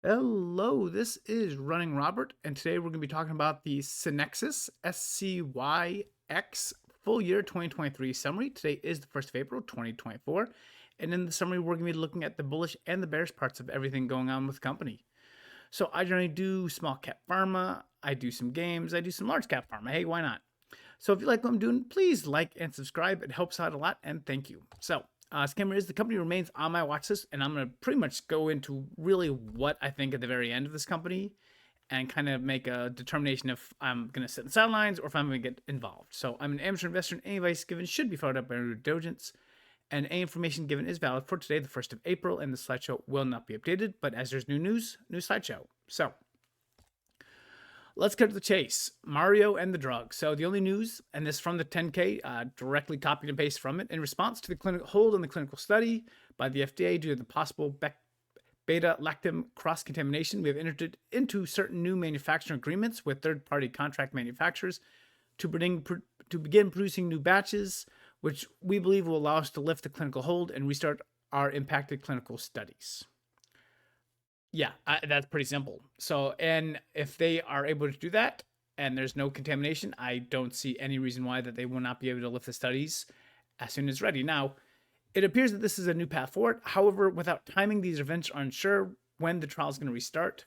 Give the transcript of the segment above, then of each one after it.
Hello, this is Running Robert, and today we're going to be talking about the SCYNEXIS SCYX full year 2023 summary. Today is the 1st of April 2024, and in the summary, we're going to be looking at the bullish and the bearish parts of everything going on with the company. So, I generally do small cap pharma, I do some games, I do some large cap pharma. Hey, why not? So, if you like what I'm doing, please like and subscribe. It helps out a lot, and thank you. So, disclaimer is the company remains on my watch list, and I'm going to pretty much go into really what I think at the very end of this company and kind of make a determination if I'm going to sit in the sidelines or if I'm going to get involved. So I'm an amateur investor, and any advice given should be followed up by due diligence, and any information given is valid for today, the 1st of April, and the slideshow will not be updated, but as there's new news, new slideshow. So let's cut to the chase. Mario and the drug. So the only news, and this from the 10K, directly copied and pasted from it, in response to the clinical hold on the clinical study by the FDA due to the possible beta-lactam cross-contamination, we have entered into certain new manufacturing agreements with third-party contract manufacturers to begin producing new batches, which we believe will allow us to lift the clinical hold and restart our impacted clinical studies. Yeah, that's pretty simple. So, and if they are able to do that and there's no contamination, I don't see any reason why that they will not be able to lift the studies as soon as ready. Now, it appears that this is a new path forward. However, without timing, these events are unsure when the trial is going to restart.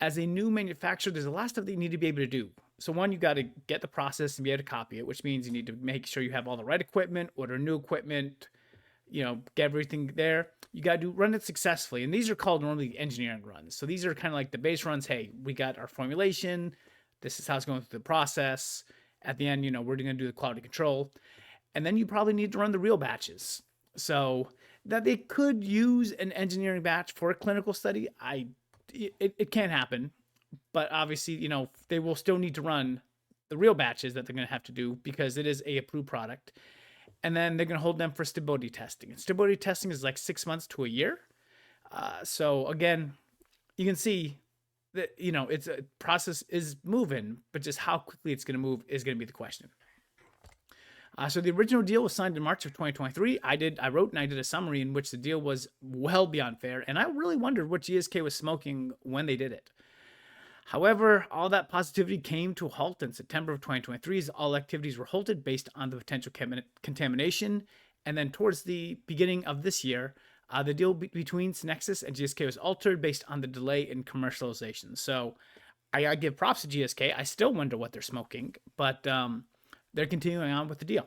As a new manufacturer, there's a lot of stuff that you need to be able to do. So one, you got to get the process and be able to copy it, which means you need to make sure you have all the right equipment, order new equipment, get everything there. You got to run it successfully. And these are called normally engineering runs. So these are kind of like the base runs. Hey, we got our formulation. This is how it's going through the process. At the end, we're going to do the quality control. And then you probably need to run the real batches. So that they could use an engineering batch for a clinical study, it can't happen. But obviously, they will still need to run the real batches that they're going to have to do because it is a approved product. And then they're going to hold them for stability testing. And stability testing is like 6 months to a year. So again, you can see that it's a process is moving, but just how quickly it's going to move is going to be the question. So the original deal was signed in March of 2023. I wrote and I did a summary in which the deal was well beyond fair, and I really wondered what GSK was smoking when they did it. However, all that positivity came to a halt in September of 2023 as all activities were halted based on the potential contamination. And then towards the beginning of this year, the deal between SCYNEXIS and GSK was altered based on the delay in commercialization. So I give props to GSK. I still wonder what they're smoking, but they're continuing on with the deal.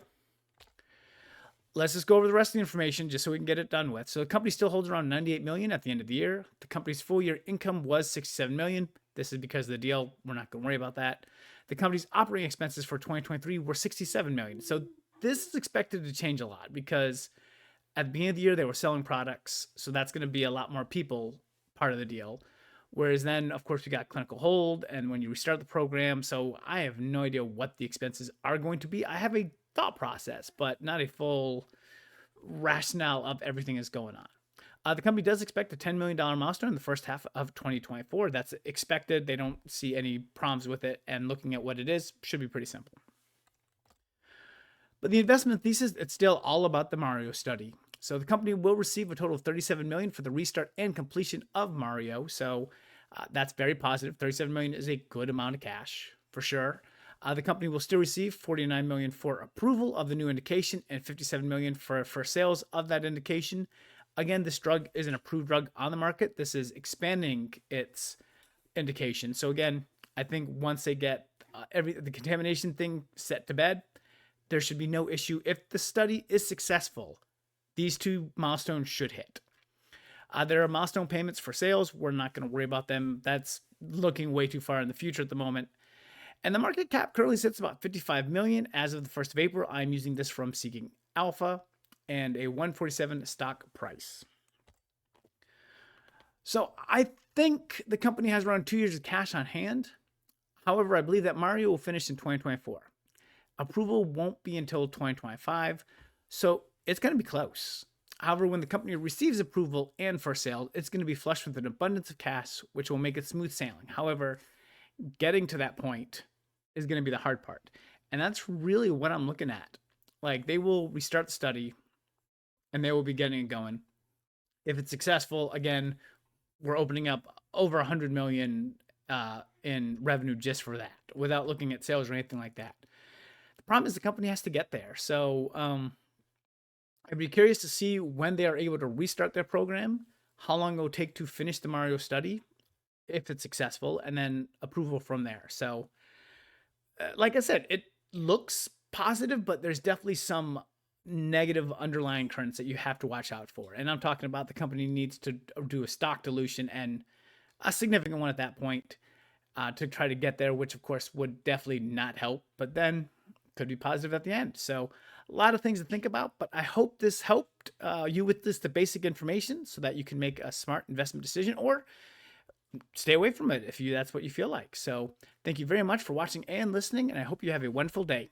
Let's just go over the rest of the information just so we can get it done with. So the company still holds around 98 million at the end of the year. The company's full year income was 67 million. This is because of the deal. We're not going to worry about that. The company's operating expenses for 2023 were 67 million. So this is expected to change a lot because at the beginning of the year they were selling products. So that's going to be a lot more people part of the deal. Whereas then, of course, we got clinical hold and when you restart the program. So I have no idea what the expenses are going to be. I have a thought process, but not a full rationale of everything that's going on. The company does expect a $10 million milestone in the first half of 2024. That's expected. They don't see any problems with it. And looking at what it is, should be pretty simple. But the investment thesis, it's still all about the Mario study. So the company will receive a total of $37 million for the restart and completion of Mario. So that's very positive. $37 million is a good amount of cash for sure. The company will still receive $49 million for approval of the new indication and $57 million for sales of that indication. Again, this drug is an approved drug on the market. This is expanding its indication. So again, I think once they get the contamination thing set to bed, there should be no issue. If the study is successful, these two milestones should hit. There are milestone payments for sales. We're not going to worry about them. That's looking way too far in the future at the moment. And the market cap currently sits about 55 million as of the 1st of April. I'm using this from Seeking Alpha and a 147 stock price. So I think the company has around 2 years of cash on hand. However, I believe that Mario will finish in 2024. Approval won't be until 2025, so it's going to be close. However, when the company receives approval and for sale, it's going to be flushed with an abundance of cash, which will make it smooth sailing. However, getting to that point is going to be the hard part. And that's really what I'm looking at. Like, they will restart the study and they will be getting it going. If it's successful, again, we're opening up over 100 million in revenue just for that, without looking at sales or anything like that. The problem is the company has to get there. So I'd be curious to see when they are able to restart their program, how long it will take to finish the Mario study, if it's successful, and then approval from there. So, like I said, it looks positive, but there's definitely some negative underlying currents that you have to watch out for. And I'm talking about the company needs to do a stock dilution, and a significant one at that point, to try to get there, which of course would definitely not help, but then could be positive at the end. So a lot of things to think about, but I hope this helped you with the basic information so that you can make a smart investment decision, or stay away from it if that's what you feel like. So thank you very much for watching and listening, and I hope you have a wonderful day.